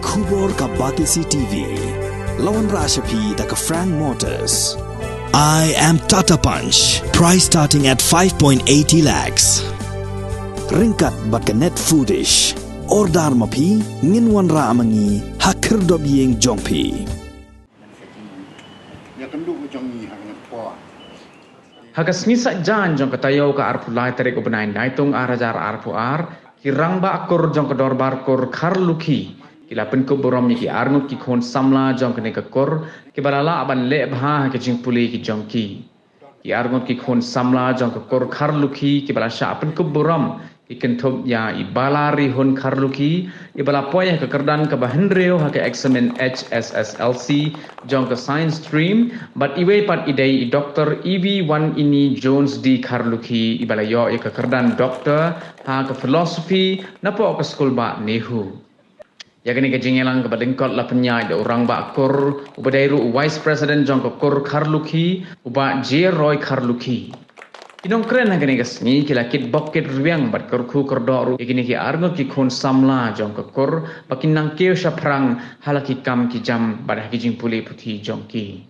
Kubor ka Batisi TV. Lawan Rashapi da ka Frank Motors. I am Tata Punch. Price starting at 5.80 lakhs. Ringkat bat ka net foodish. Ordar mapi nginwan ra amangi hakir dob yeng jongpi. Hagas ngisak jan jong katayo ka arpulai tarik ubenai naitung arajar arpuar kirang ba akur jong kedor barkur karluki kila penku borom ki arngut ki khon samla jong kene kakor ki balala aban le bha ke jing puli ki jong ki arngut ki khon samla jong kakor karluki ki bala sha penku borom ki kenthop ya ibalari hon karluki ibala poya ke kerdan ke bahendreo ha ke examen HSSLC jong ke science stream but iwe pat idei Dr. EV1 ini Jones di karluki ibala yo ke kerdan doktor ha ke philosophy napo ke skul ba nehu ya kini ke jingelang ke badengkot la penyai de orang ba kor ubadairu vice president jong ke kor karluki uba J Roy karluki Inong keren na gani kasni kila kit bokit ruang bat korku kordoru ikini ki argo ki khon samla jong kor bakin nang keu sha prang halaki kam ki jam bad ki jing puli puthi jong ki